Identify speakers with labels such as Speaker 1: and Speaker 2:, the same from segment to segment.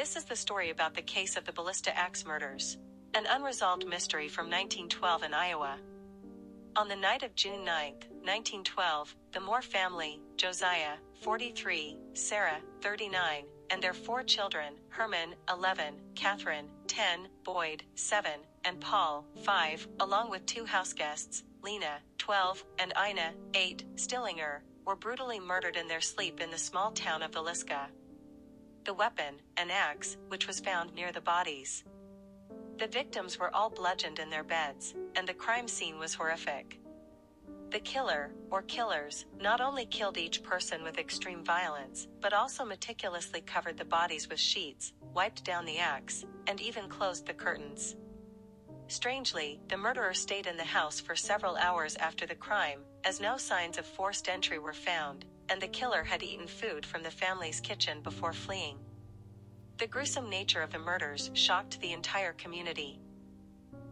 Speaker 1: This is the story about the case of the Ballista Axe murders, an unresolved mystery from 1912 in Iowa. On the night of June 9, 1912, the Moore family, Josiah, 43, Sarah, 39, and their 4 children, Herman, 11, Catherine, 10, Boyd, 7, and Paul, 5, along with 2 houseguests, Lena, 12, and Ina, 8, Stillinger, were brutally murdered in their sleep in the small town of Villisca. The weapon, an axe, which was found near the bodies. The victims were all bludgeoned in their beds, and the crime scene was horrific. The killer, or killers, not only killed each person with extreme violence, but also meticulously covered the bodies with sheets, wiped down the axe, and even closed the curtains. Strangely, the murderer stayed in the house for several hours after the crime, as no signs of forced entry were found, and the killer had eaten food from the family's kitchen before fleeing. The gruesome nature of the murders shocked the entire community.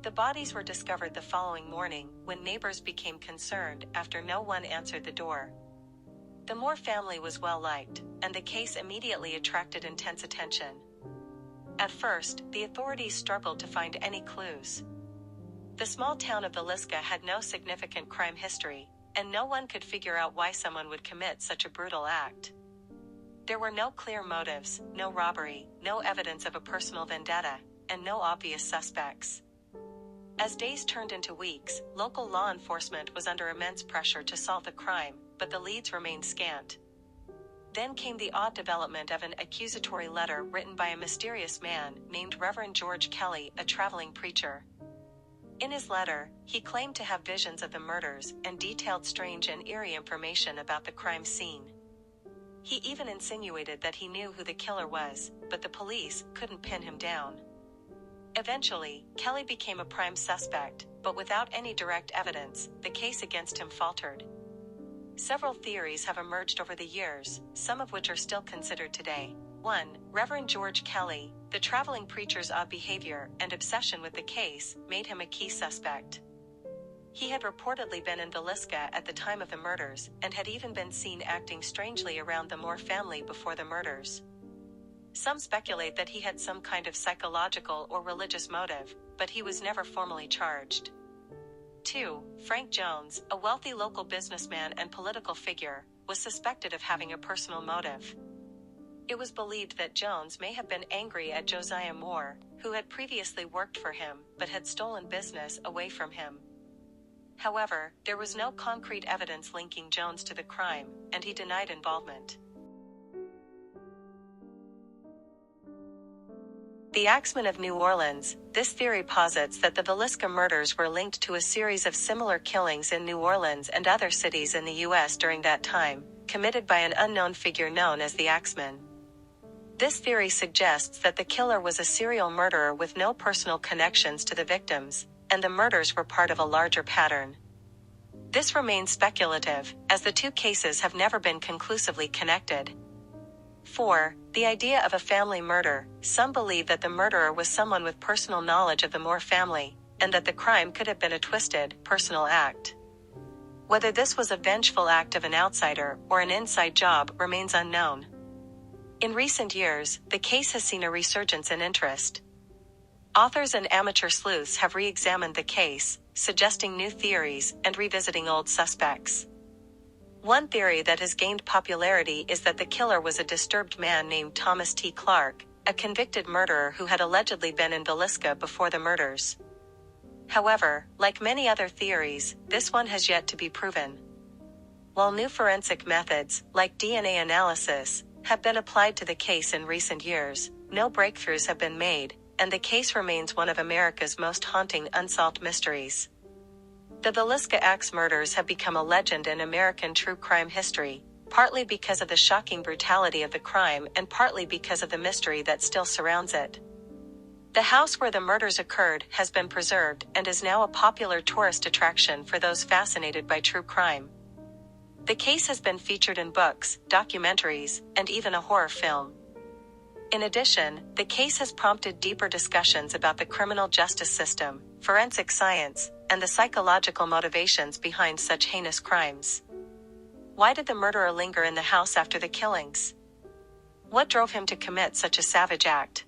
Speaker 1: The bodies were discovered the following morning, when neighbors became concerned after no one answered the door. The Moore family was well liked, and the case immediately attracted intense attention. At first, the authorities struggled to find any clues. The small town of Villisca had no significant crime history, and no one could figure out why someone would commit such a brutal act. There were no clear motives, no robbery, no evidence of a personal vendetta, and no obvious suspects. As days turned into weeks, local law enforcement was under immense pressure to solve the crime, but the leads remained scant. Then came the odd development of an accusatory letter written by a mysterious man named Reverend George Kelly, a traveling preacher. In his letter, he claimed to have visions of the murders and detailed strange and eerie information about the crime scene. He even insinuated that he knew who the killer was, but the police couldn't pin him down. Eventually, Kelly became a prime suspect, but without any direct evidence, the case against him faltered. Several theories have emerged over the years, some of which are still considered today. 1. Reverend George Kelly, the traveling preacher's odd behavior and obsession with the case, made him a key suspect. He had reportedly been in Villisca at the time of the murders, and had even been seen acting strangely around the Moore family before the murders. Some speculate that he had some kind of psychological or religious motive, but he was never formally charged. 2. Frank Jones, a wealthy local businessman and political figure, was suspected of having a personal motive. It was believed that Jones may have been angry at Josiah Moore, who had previously worked for him but had stolen business away from him. However, there was no concrete evidence linking Jones to the crime, and he denied involvement. The Axemen of New Orleans. This theory posits that the Villisca murders were linked to a series of similar killings in New Orleans and other cities in the U.S. during that time, committed by an unknown figure known as the Axemen. This theory suggests that the killer was a serial murderer with no personal connections to the victims, and the murders were part of a larger pattern. This remains speculative, as the 2 cases have never been conclusively connected. 4. The idea of a family murder. Some believe that the murderer was someone with personal knowledge of the Moore family, and that the crime could have been a twisted, personal act. Whether this was a vengeful act of an outsider or an inside job remains unknown. In recent years, the case has seen a resurgence in interest. Authors and amateur sleuths have re-examined the case, suggesting new theories and revisiting old suspects. One theory that has gained popularity is that the killer was a disturbed man named Thomas T. Clark, a convicted murderer who had allegedly been in Villisca before the murders. However, like many other theories, this one has yet to be proven. While new forensic methods, like DNA analysis, have been applied to the case in recent years, no breakthroughs have been made, and the case remains one of America's most haunting unsolved mysteries. The Villisca Axe murders have become a legend in American true crime history, partly because of the shocking brutality of the crime and partly because of the mystery that still surrounds it. The house where the murders occurred has been preserved and is now a popular tourist attraction for those fascinated by true crime. The case has been featured in books, documentaries, and even a horror film. In addition, the case has prompted deeper discussions about the criminal justice system, forensic science, and the psychological motivations behind such heinous crimes. Why did the murderer linger in the house after the killings? What drove him to commit such a savage act?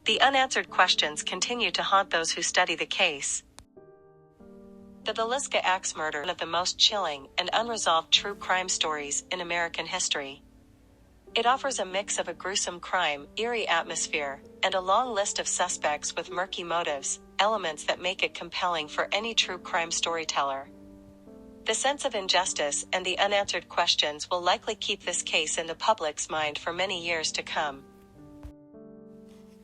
Speaker 1: The unanswered questions continue to haunt those who study the case. The Villisca Axe murder is one of the most chilling and unresolved true crime stories in American history. It offers a mix of a gruesome crime, eerie atmosphere, and a long list of suspects with murky motives, elements that make it compelling for any true crime storyteller. The sense of injustice and the unanswered questions will likely keep this case in the public's mind for many years to come.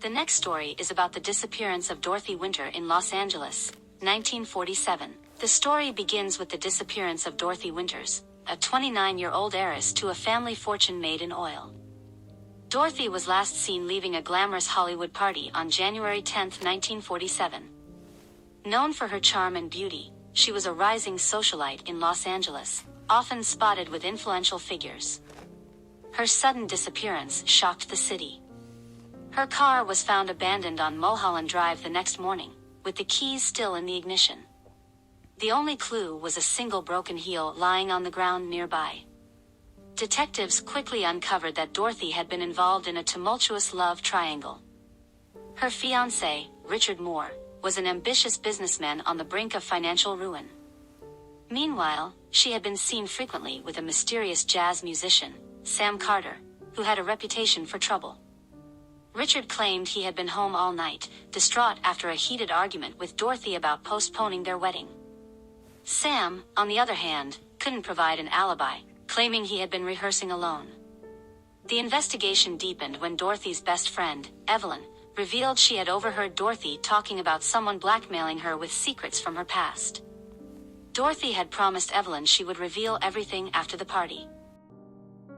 Speaker 2: The next story is about the disappearance of Dorothy Winter in Los Angeles, 1947. The story begins with the disappearance of Dorothy Winters, a 29-year-old heiress to a family fortune made in oil. Dorothy was last seen leaving a glamorous Hollywood party on January 10, 1947. Known for her charm and beauty, she was a rising socialite in Los Angeles, often spotted with influential figures. Her sudden disappearance shocked the city. Her car was found abandoned on Mulholland Drive the next morning, with the keys still in the ignition. The only clue was a single broken heel lying on the ground nearby. Detectives quickly uncovered that Dorothy had been involved in a tumultuous love triangle. Her fiancé, Richard Moore, was an ambitious businessman on the brink of financial ruin. Meanwhile, she had been seen frequently with a mysterious jazz musician, Sam Carter, who had a reputation for trouble. Richard claimed he had been home all night, distraught after a heated argument with Dorothy about postponing their wedding. Sam, on the other hand, couldn't provide an alibi, claiming he had been rehearsing alone. The investigation deepened when Dorothy's best friend, Evelyn, revealed she had overheard Dorothy talking about someone blackmailing her with secrets from her past. Dorothy had promised Evelyn she would reveal everything after the party.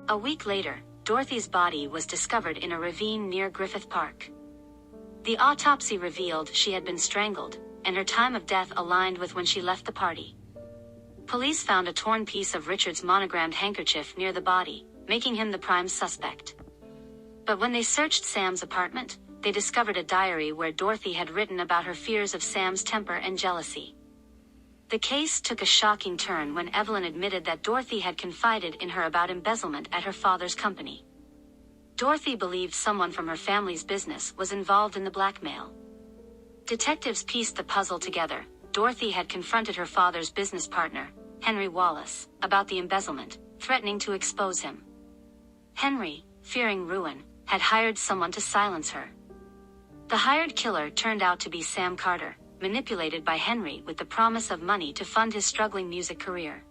Speaker 2: A week later, Dorothy's body was discovered in a ravine near Griffith Park. The autopsy revealed she had been strangled, and her time of death aligned with when she left the party. Police found a torn piece of Richard's monogrammed handkerchief near the body, making him the prime suspect. But when they searched Sam's apartment, they discovered a diary where Dorothy had written about her fears of Sam's temper and jealousy. The case took a shocking turn when Evelyn admitted that Dorothy had confided in her about embezzlement at her father's company. Dorothy believed someone from her family's business was involved in the blackmail. Detectives pieced the puzzle together. Dorothy had confronted her father's business partner, Henry Wallace, about the embezzlement, threatening to expose him. Henry, fearing ruin, had hired someone to silence her. The hired killer turned out to be Sam Carter, manipulated by Henry with the promise of money to fund his struggling music career.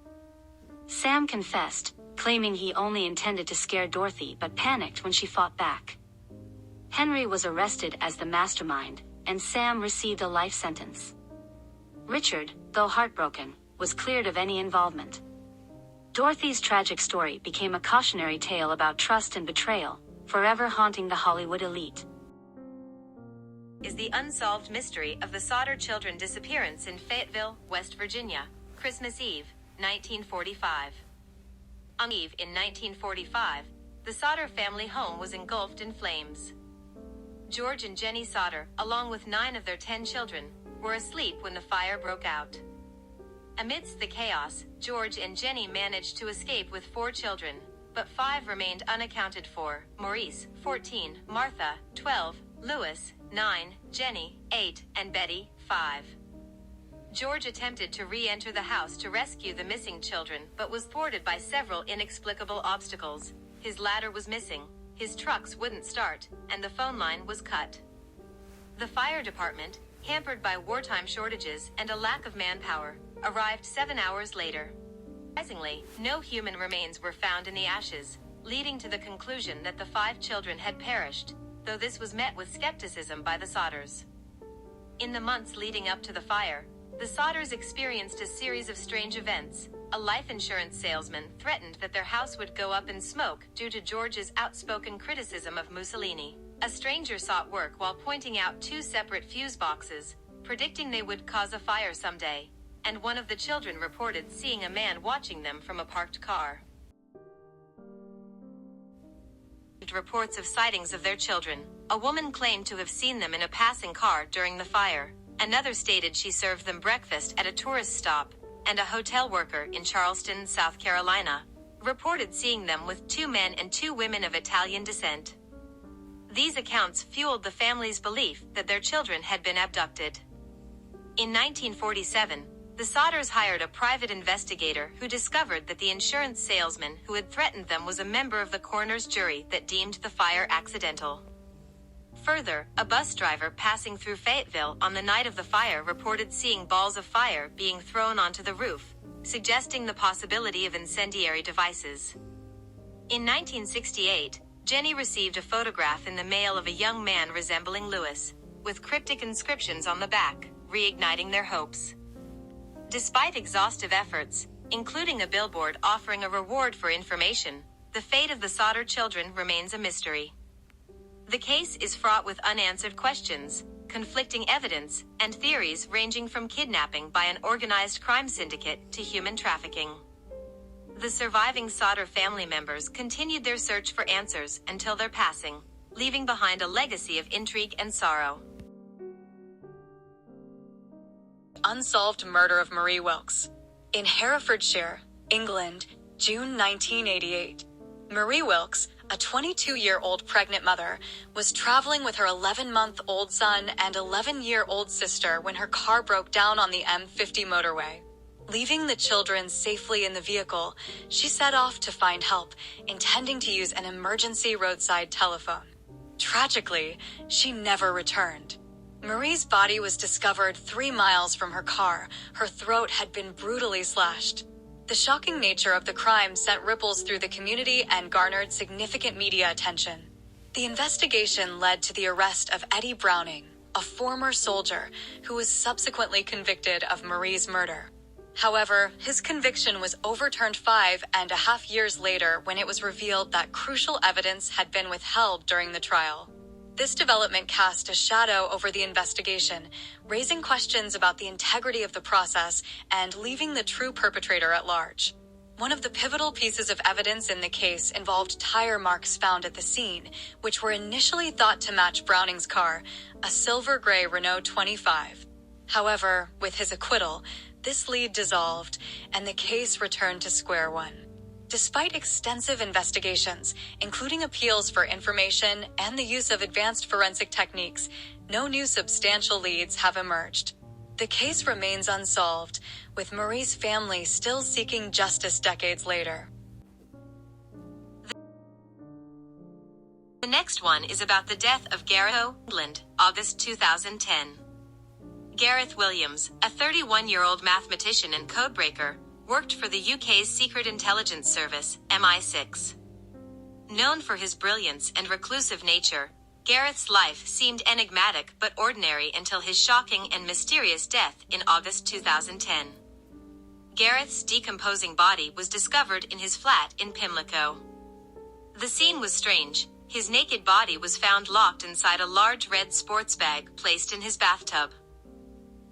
Speaker 2: Sam confessed, claiming he only intended to scare Dorothy but panicked when she fought back. Henry was arrested as the mastermind, and Sam received a life sentence. Richard, though heartbroken, was cleared of any involvement. Dorothy's tragic story became a cautionary tale about trust and betrayal, forever haunting the Hollywood elite.
Speaker 1: Is the unsolved mystery of the Sodder children disappearance in Fayetteville, West Virginia, Christmas Eve, 1945. On Eve in 1945, the Sodder family home was engulfed in flames. George and Jenny Sodder, along with 9 of their 10 children, were asleep when the fire broke out. Amidst the chaos, George and Jenny managed to escape with 4 children, but 5 remained unaccounted for: Maurice, 14, Martha, 12, Louis, 9, Jenny, 8, and Betty, 5. George attempted to re-enter the house to rescue the missing children, but was thwarted by several inexplicable obstacles. His ladder was missing, his trucks wouldn't start, and the phone line was cut. The fire department, hampered by wartime shortages and a lack of manpower, arrived 7 hours later. Surprisingly, no human remains were found in the ashes, leading to the conclusion that the 5 children had perished, though this was met with skepticism by the Sodders. In the months leading up to the fire, the Sodders experienced a series of strange events. A life insurance salesman threatened that their house would go up in smoke due to George's outspoken criticism of Mussolini. A stranger sought work while pointing out 2 separate fuse boxes, predicting they would cause a fire someday, and one of the children reported seeing a man watching them from a parked car. Reports of sightings of their children. A woman claimed to have seen them in a passing car during the fire. Another stated she served them breakfast at a tourist stop, and a hotel worker in Charleston, South Carolina, reported seeing them with 2 men and 2 women of Italian descent. These accounts fueled the family's belief that their children had been abducted. In 1947, the Sodders hired a private investigator who discovered that the insurance salesman who had threatened them was a member of the coroner's jury that deemed the fire accidental. Further, a bus driver passing through Fayetteville on the night of the fire reported seeing balls of fire being thrown onto the roof, suggesting the possibility of incendiary devices. In 1968, Jenny received a photograph in the mail of a young man resembling Lewis, with cryptic inscriptions on the back, reigniting their hopes. Despite exhaustive efforts, including a billboard offering a reward for information, the fate of the Sodder children remains a mystery. The case is fraught with unanswered questions, conflicting evidence, and theories ranging from kidnapping by an organized crime syndicate to human trafficking. The surviving Sodder family members continued their search for answers until their passing, leaving behind a legacy of intrigue and sorrow.
Speaker 3: Unsolved murder of Marie Wilkes. In Herefordshire, England, June 1988. Marie Wilkes, a 22-year-old pregnant mother, was traveling with her 11-month-old son and 11-year-old sister when her car broke down on the M50 motorway. Leaving the children safely in the vehicle, she set off to find help, intending to use an emergency roadside telephone. Tragically, she never returned. Marie's body was discovered 3 miles from her car. Her throat had been brutally slashed. The shocking nature of the crime sent ripples through the community and garnered significant media attention. The investigation led to the arrest of Eddie Browning, a former soldier who was subsequently convicted of Marie's murder. However, his conviction was overturned 5.5 years later when it was revealed that crucial evidence had been withheld during the trial. This development cast a shadow over the investigation, raising questions about the integrity of the process and leaving the true perpetrator at large. One of the pivotal pieces of evidence in the case involved tire marks found at the scene, which were initially thought to match Browning's car, a silver-gray Renault 25. However, with his acquittal, this lead dissolved, and the case returned to square one. Despite extensive investigations, including appeals for information and the use of advanced forensic techniques, no new substantial leads have emerged. The case remains unsolved, with Marie's family still seeking justice decades later.
Speaker 1: The next one is about the death of Gareth England, August 2010. Gareth Williams, a 31-year-old mathematician and codebreaker, worked for the UK's Secret Intelligence Service, MI6. Known for his brilliance and reclusive nature, Gareth's life seemed enigmatic but ordinary until his shocking and mysterious death in August 2010. Gareth's decomposing body was discovered in his flat in Pimlico. The scene was strange. His naked body was found locked inside a large red sports bag placed in his bathtub.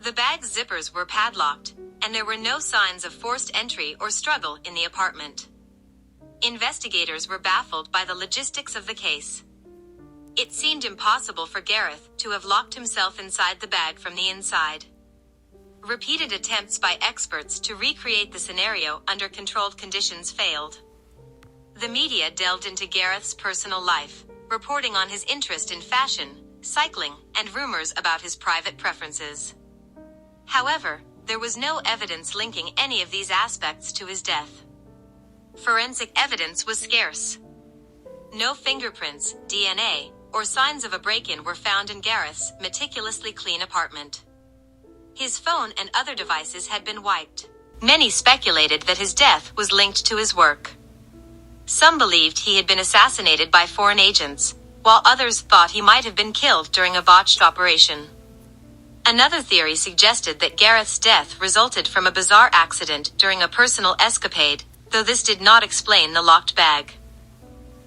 Speaker 1: The bag's zippers were padlocked, and there were no signs of forced entry or struggle in the apartment. Investigators were baffled by the logistics of the case. It seemed impossible for Gareth to have locked himself inside the bag from the inside. Repeated attempts by experts to recreate the scenario under controlled conditions failed. The media delved into Gareth's personal life, reporting on his interest in fashion, cycling, and rumors about his private preferences. However, there was no evidence linking any of these aspects to his death. Forensic evidence was scarce. No fingerprints, DNA, or signs of a break-in were found in Gareth's meticulously clean apartment. His phone and other devices had been wiped. Many speculated that his death was linked to his work. Some believed he had been assassinated by foreign agents, while others thought he might have been killed during a botched operation. Another theory suggested that Gareth's death resulted from a bizarre accident during a personal escapade, though this did not explain the locked bag.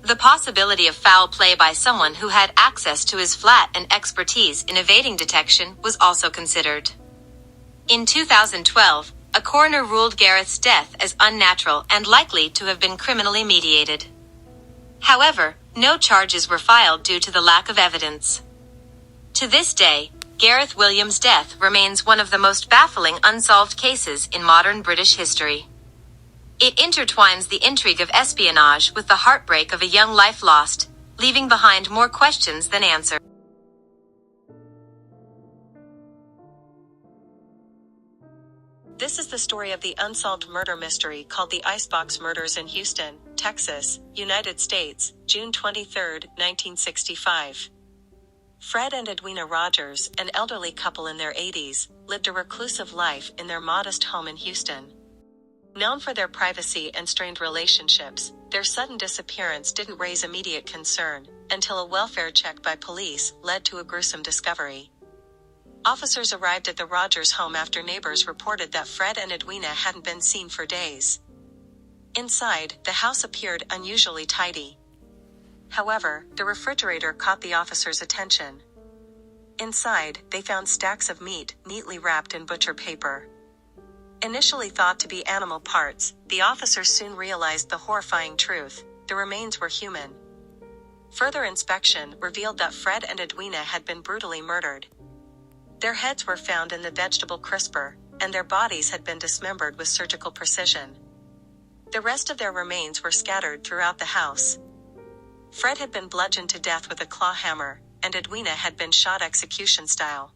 Speaker 1: The possibility of foul play by someone who had access to his flat and expertise in evading detection was also considered. In 2012, a coroner ruled Gareth's death as unnatural and likely to have been criminally mediated. However, no charges were filed due to the lack of evidence. To this day, Gareth Williams' death remains one of the most baffling unsolved cases in modern British history. It intertwines the intrigue of espionage with the heartbreak of a young life lost, leaving behind more questions than answers. This is the story of the unsolved murder mystery called the Icebox Murders in Houston, Texas, United States, June 23, 1965. Fred and Edwina Rogers, an elderly couple in their 80s, lived a reclusive life in their modest home in Houston. Known for their privacy and strained relationships, their sudden disappearance didn't raise immediate concern, until a welfare check by police led to a gruesome discovery. Officers arrived at the Rogers home after neighbors reported that Fred and Edwina hadn't been seen for days. Inside, the house appeared unusually tidy. However, the refrigerator caught the officers' attention. Inside, they found stacks of meat neatly wrapped in butcher paper. Initially thought to be animal parts, the officers soon realized the horrifying truth: the remains were human. Further inspection revealed that Fred and Edwina had been brutally murdered. Their heads were found in the vegetable crisper, and their bodies had been dismembered with surgical precision. The rest of their remains were scattered throughout the house. Fred had been bludgeoned to death with a claw hammer, and Edwina had been shot execution style.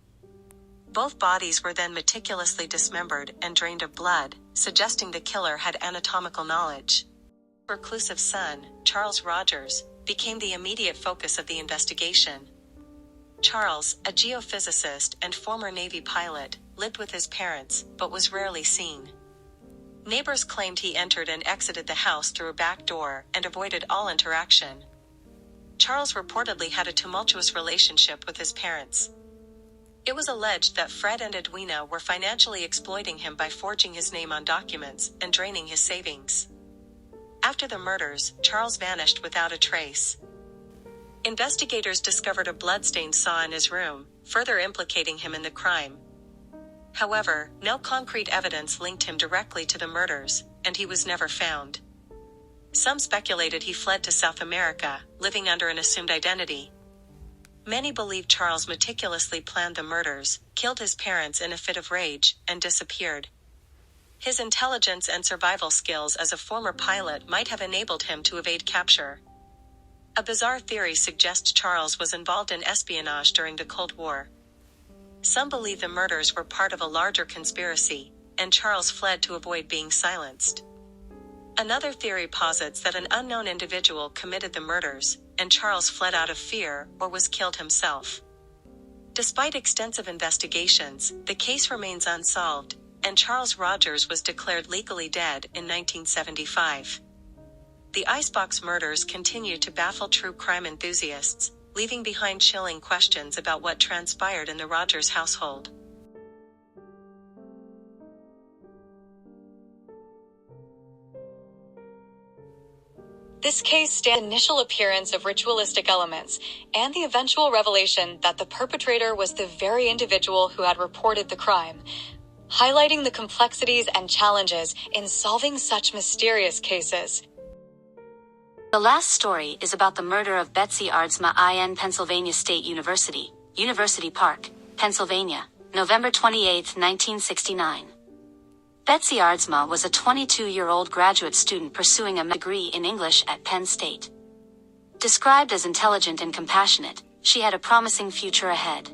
Speaker 1: Both bodies were then meticulously dismembered and drained of blood, suggesting the killer had anatomical knowledge. Reclusive son, Charles Rogers, became the immediate focus of the investigation. Charles, a geophysicist and former Navy pilot, lived with his parents, but was rarely seen. Neighbors claimed he entered and exited the house through a back door and avoided all interaction. Charles reportedly had a tumultuous relationship with his parents. It was alleged that Fred and Edwina were financially exploiting him by forging his name on documents and draining his savings. After the murders, Charles vanished without a trace. Investigators discovered a bloodstained saw in his room, further implicating him in the crime. However, no concrete evidence linked him directly to the murders, and he was never found. Some speculated he fled to South America, living under an assumed identity. Many believe Charles meticulously planned the murders, killed his parents in a fit of rage, and disappeared. His intelligence and survival skills as a former pilot might have enabled him to evade capture. A bizarre theory suggests Charles was involved in espionage during the Cold War. Some believe the murders were part of a larger conspiracy, and Charles fled to avoid being silenced. Another theory posits that an unknown individual committed the murders, and Charles fled out of fear or was killed himself. Despite extensive investigations, the case remains unsolved, and Charles Rogers was declared legally dead in 1975. The Icebox Murders continue to baffle true crime enthusiasts, leaving behind chilling questions about what transpired in the Rogers household.
Speaker 3: This case stands the initial appearance of ritualistic elements and the eventual revelation that the perpetrator was the very individual who had reported the crime, highlighting the complexities and challenges in solving such mysterious cases.
Speaker 2: The last story is about the murder of Betsy Aardsma in Pennsylvania State University, University Park, Pennsylvania, November 28, 1969. Betsy Aardsma was a 22-year-old graduate student pursuing a degree in English at Penn State. Described as intelligent and compassionate, she had a promising future ahead.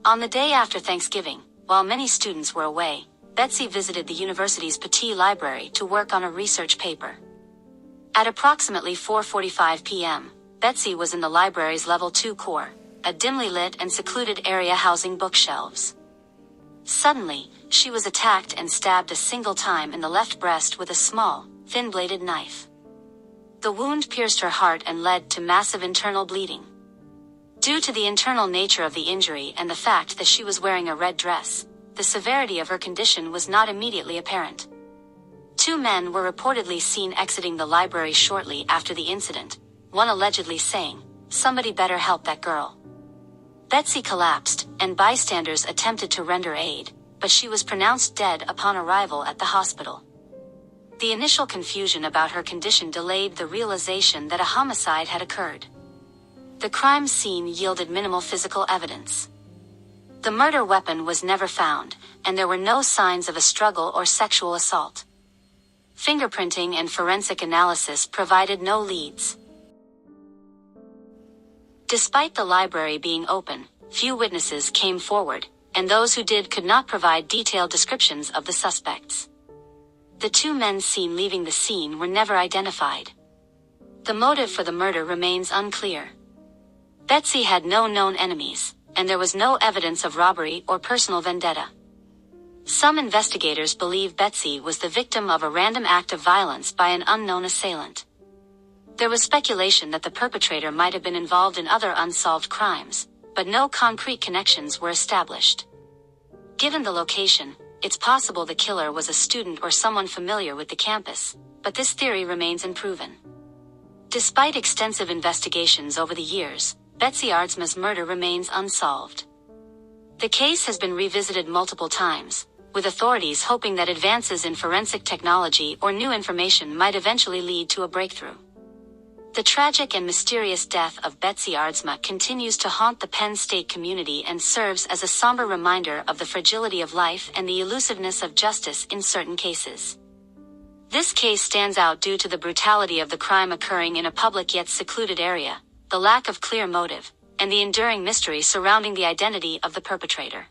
Speaker 2: On the day after Thanksgiving, while many students were away, Betsy visited the university's Petit Library to work on a research paper. At approximately 4:45 p.m., Betsy was in the library's Level 2 core, a dimly lit and secluded area housing bookshelves. Suddenly, she was attacked and stabbed a single time in the left breast with a small, thin-bladed knife. The wound pierced her heart and led to massive internal bleeding. Due to the internal nature of the injury and the fact that she was wearing a red dress, the severity of her condition was not immediately apparent. 2 men were reportedly seen exiting the library shortly after the incident, one allegedly saying, "Somebody better help that girl." Betsy collapsed, and bystanders attempted to render aid, but she was pronounced dead upon arrival at the hospital. The initial confusion about her condition delayed the realization that a homicide had occurred. The crime scene yielded minimal physical evidence. The murder weapon was never found, and there were no signs of a struggle or sexual assault. fingerprinting and forensic analysis provided no leads. Despite the library being open, few witnesses came forward, and those who did could not provide detailed descriptions of the suspects. The two men seen leaving the scene were never identified. The motive for the murder remains unclear. Betsy had no known enemies, and there was no evidence of robbery or personal vendetta. Some investigators believe Betsy was the victim of a random act of violence by an unknown assailant. There was speculation that the perpetrator might have been involved in other unsolved crimes, but no concrete connections were established. Given the location, it's possible the killer was a student or someone familiar with the campus, but this theory remains unproven. Despite extensive investigations over the years, Betsy Aardsma's murder remains unsolved. The case has been revisited multiple times, with authorities hoping that advances in forensic technology or new information might eventually lead to a breakthrough. The tragic and mysterious death of Betsy Aardsma continues to haunt the Penn State community and serves as a somber reminder of the fragility of life and the elusiveness of justice in certain cases. This case stands out due to the brutality of the crime occurring in a public yet secluded area, the lack of clear motive, and the enduring mystery surrounding the identity of the perpetrator.